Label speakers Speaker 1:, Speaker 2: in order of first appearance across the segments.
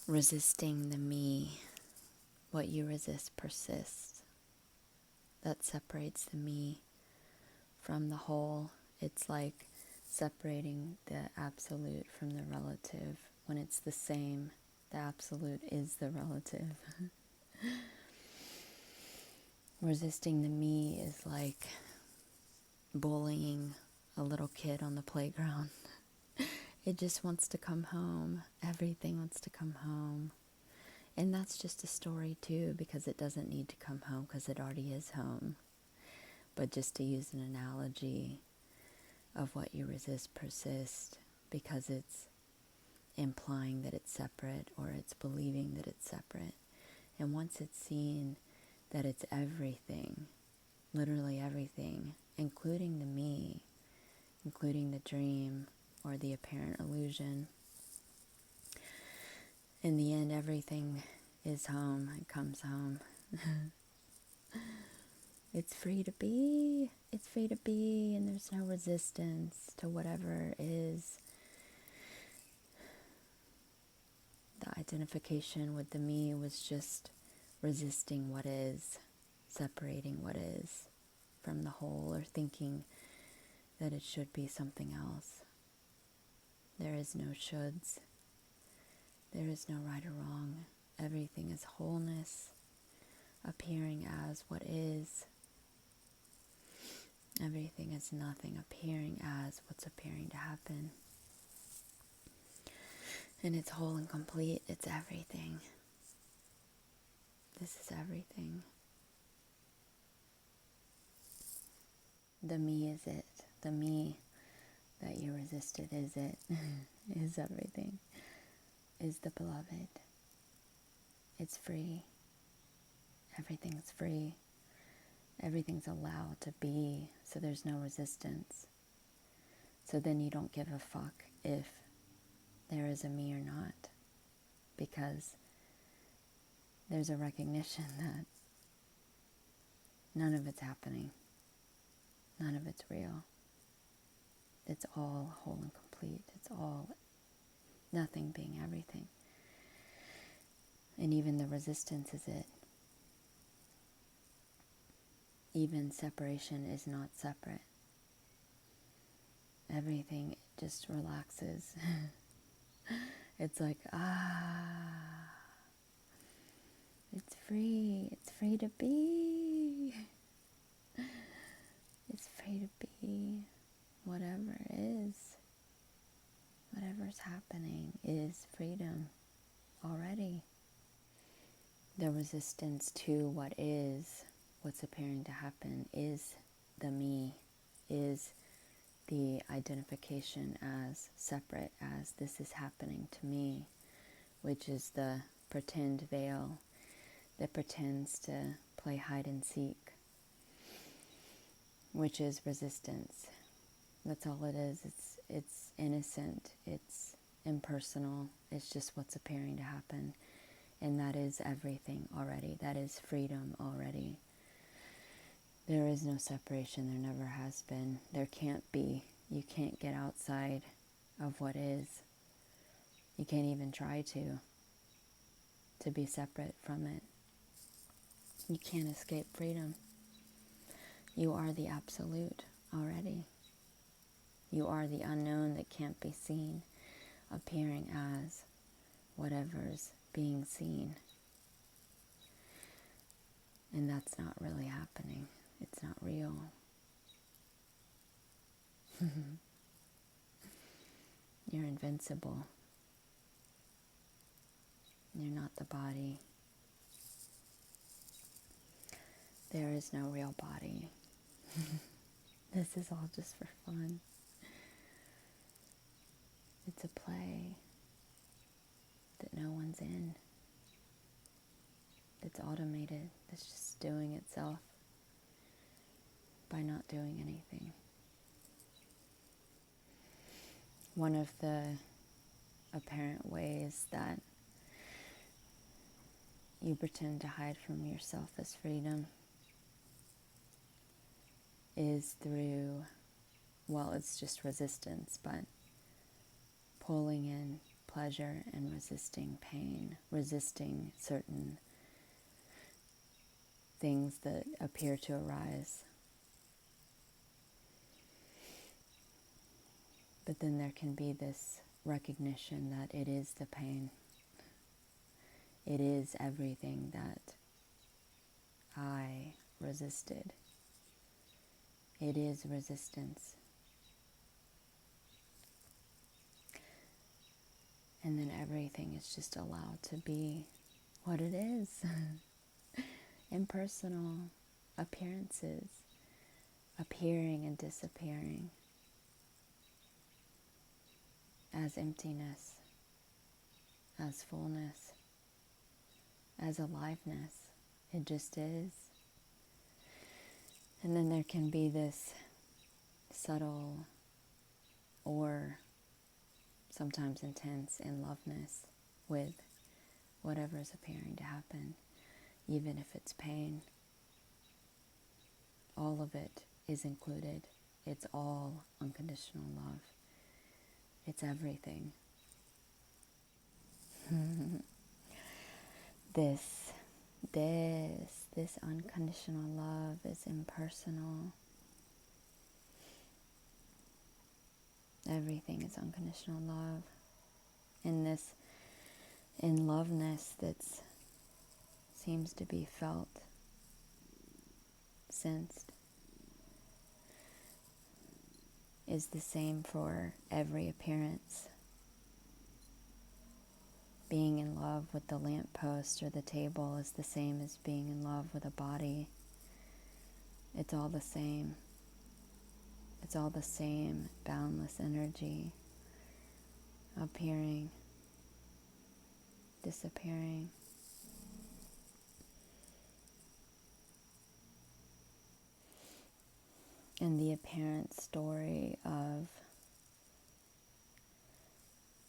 Speaker 1: Resisting the me, what you resist persists. That separates the me from the whole. It's like separating the absolute from the relative. When it's the same, the absolute is the relative. Resisting the me is like bullying a little kid on the playground. It just wants to come home. Everything wants to come home. And that's just a story too, because it doesn't need to come home because it already is home. But just to use an analogy of what you resist persists, because it's implying that it's separate, or it's believing that it's separate. And once it's seen that it's everything, literally everything, including the me, including the dream or the apparent illusion, in the end everything is home and comes home. It's free to be. It's free to be, and there's no resistance to whatever is. The identification with the me was just resisting what is, separating what is from the whole, or thinking that it should be something else. There is no shoulds. There is no right or wrong. Everything is wholeness, appearing as what is. Everything is nothing, appearing as what's appearing to happen. And it's whole and complete. It's everything. This is everything. The me is it. The me that you resisted is it. Is everything. Is the beloved. It's free. Everything's free. Everything's allowed to be, so there's no resistance. So then you don't give a fuck if there is a me or not, because there's a recognition that none of it's happening. None of it's real. It's all whole and complete. It's all nothing being everything. And even the resistance is it. Even separation is not separate. Everything just relaxes. It's like, it's free. It's free to be. It's free to be. Whatever is, whatever's happening is freedom already. The resistance to what is, what's appearing to happen, is the me, is the identification as separate, as this is happening to me, which is the pretend veil that pretends to play hide and seek, which is resistance. That's all it is. It's innocent. It's impersonal. It's just what's appearing to happen. And that is everything already. That is freedom already. There is no separation. There never has been. There can't be. You can't get outside of what is. You can't even try to be separate from it. You can't escape freedom. You are the absolute already. You are the unknown that can't be seen, appearing as whatever's being seen. And that's not really happening. It's not real. You're invincible. You're not the body. There is no real body. This is all just for fun. It's a play that no one's in. It's automated. It's just doing itself by not doing anything. One of the apparent ways that you pretend to hide from yourself as freedom is through, well, it's just resistance, but pulling in, pleasure and resisting pain, resisting certain things that appear to arise. But then there can be this recognition that it is the pain. It is everything that I resisted. It is resistance. And then everything is just allowed to be what it is. Impersonal appearances, appearing and disappearing as emptiness, as fullness, as aliveness. It just is. And then there can be this subtle or sometimes intense in loveness with whatever is appearing to happen, even if it's pain. All of it is included. It's all unconditional love. It's everything. This unconditional love is impersonal. Everything is unconditional love. In loveness that seems to be felt, sensed, is the same for every appearance. Being in love with the lamppost or the table is the same as being in love with a body. It's all the same. It's all the same boundless energy, appearing, disappearing. And the apparent story of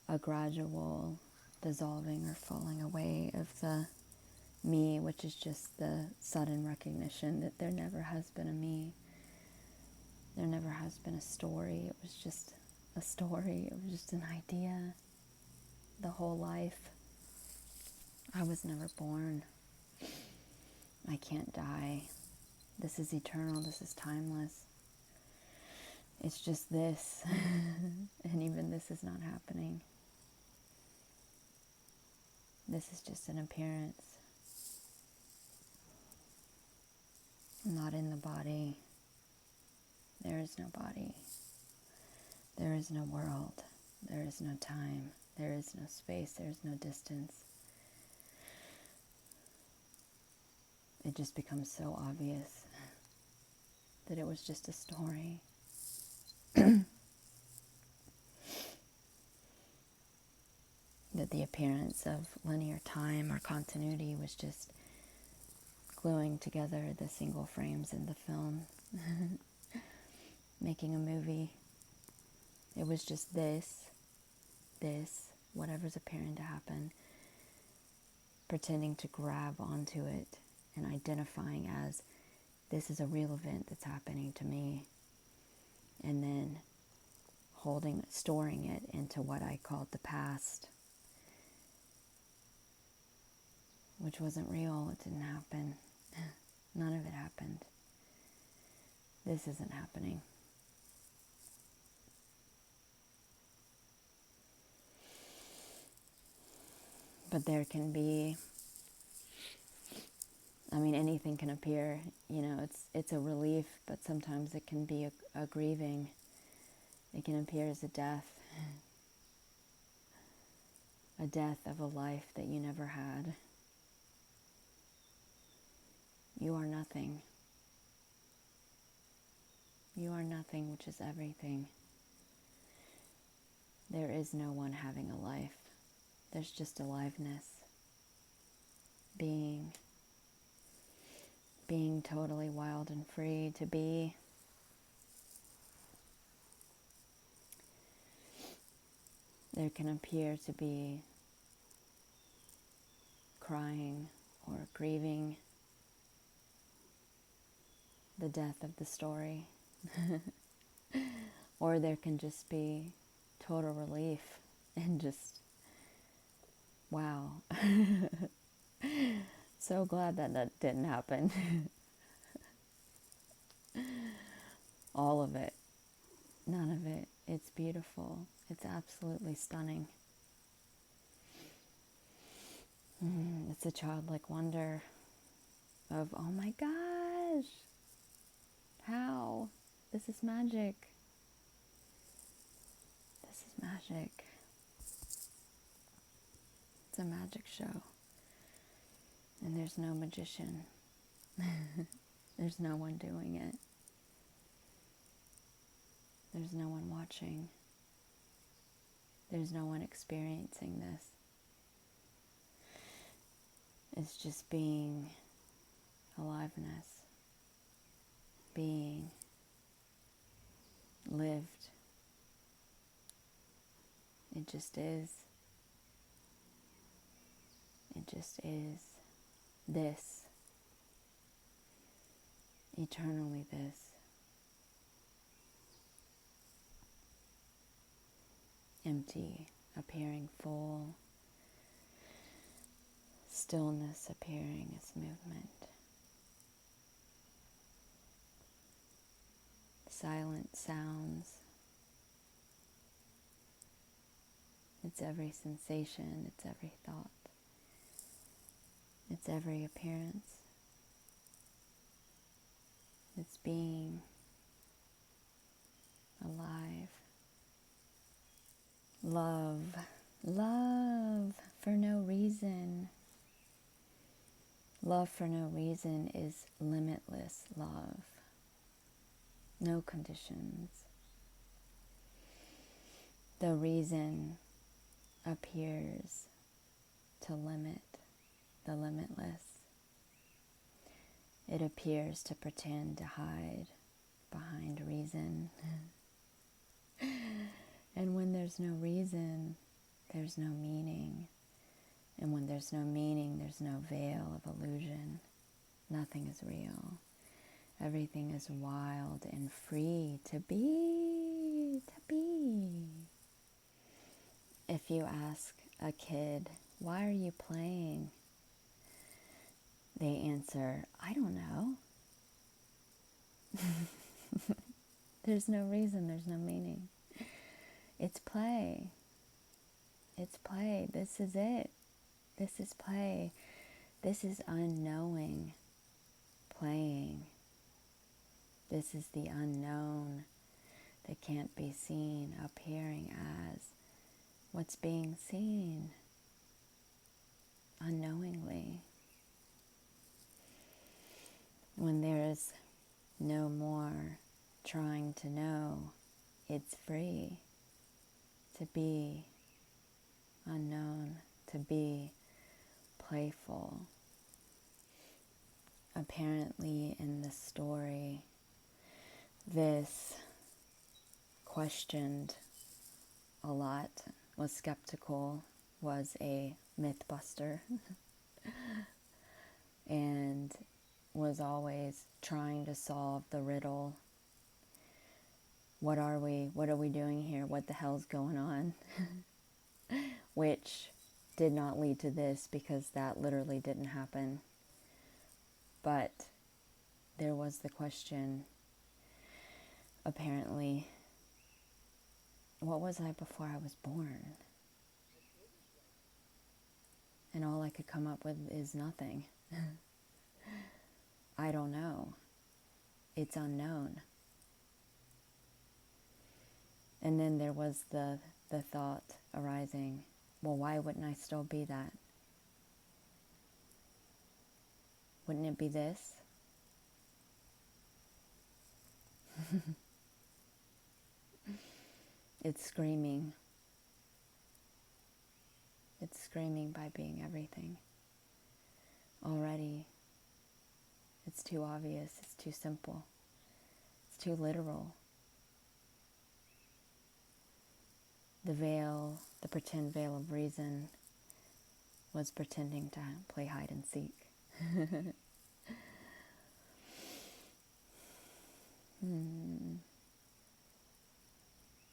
Speaker 1: a gradual dissolving or falling away of the me, which is just the sudden recognition that there never has been a me. There never has been a story. It was just a story. It was just an idea. The whole life. I was never born. I can't die. This is eternal. This is timeless. It's just this. And even this is not happening. This is just an appearance. I'm not in the body. There is no body. There is no world. There is no time. There is no space. There is no distance. It just becomes so obvious that it was just a story. That the appearance of linear time or continuity was just gluing together the single frames in the film, making a movie. It was just this, whatever's appearing to happen, pretending to grab onto it and identifying as this is a real event that's happening to me, and then storing it into what I called the past, which wasn't real. It didn't happen. None of it happened. This isn't happening. But there can be, anything can appear, it's a relief, but sometimes it can be a grieving. It can appear as a death of a life that you never had. You are nothing. You are nothing, which is everything. There is no one having a life. There's just aliveness. Being totally wild and free to be. There can appear to be crying or grieving the death of the story. Or there can just be total relief and just Wow. So glad that that didn't happen. All of it. None of it. It's beautiful. It's absolutely stunning. It's a childlike wonder of, oh my gosh, how? This is magic. This is magic. It's a magic show. And there's no magician. There's no one doing it. There's no one watching. There's no one experiencing this. It's just being, aliveness, being lived. It just is. It just is. This. Eternally this. Empty, appearing full. Stillness appearing as movement. Silent sounds. It's every sensation, it's every thought. It's every appearance. It's being alive. Love. Love for no reason. Love for no reason is limitless love. No conditions. The reason appears to limit the limitless. It appears to pretend to hide behind reason. And when there's no reason, there's no meaning. And when there's no meaning, there's no veil of illusion. Nothing is real. Everything is wild and free to be, to be. If you ask a kid, why are you playing? They answer, I don't know. There's no reason, there's no meaning. It's play. It's play. This is it. This is play. This is unknowing playing. This is the unknown that can't be seen appearing as what's being seen unknowingly. When there is no more trying to know, it's free to be unknown, to be playful. Apparently in the story, this questioned a lot, was skeptical, was a myth buster, and was always trying to solve the riddle. What are we doing here? What the hell's going on? Which did not lead to this because that literally didn't happen. But there was the question, apparently, what was I before I was born? And all I could come up with is nothing. I don't know. It's unknown. And then there was the thought arising, well, why wouldn't I still be that? Wouldn't it be this? It's screaming. It's screaming by being everything. Already, it's too obvious, it's too simple, it's too literal. The veil, the pretend veil of reason, was pretending to play hide and seek.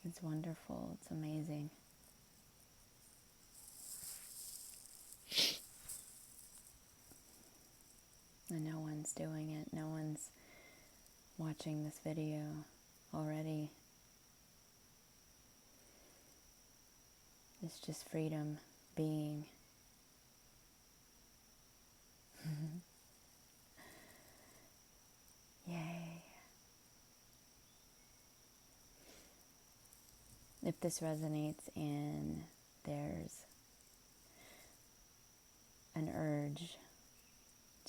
Speaker 1: It's wonderful, it's amazing. one's doing it. No one's watching this video already. It's just freedom being. Yay. If this resonates and there's an urge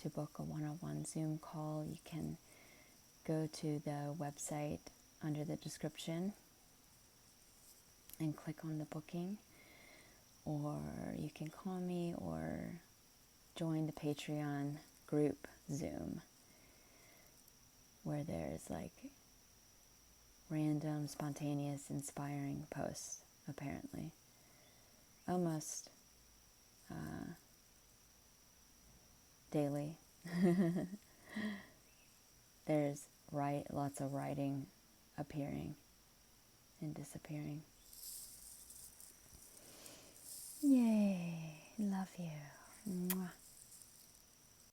Speaker 1: to book a one-on-one Zoom call, you can go to the website under the description and click on the booking, or you can call me or join the Patreon group Zoom, where there's like random, spontaneous, inspiring posts, apparently. Almost daily. There's lots of writing appearing and disappearing.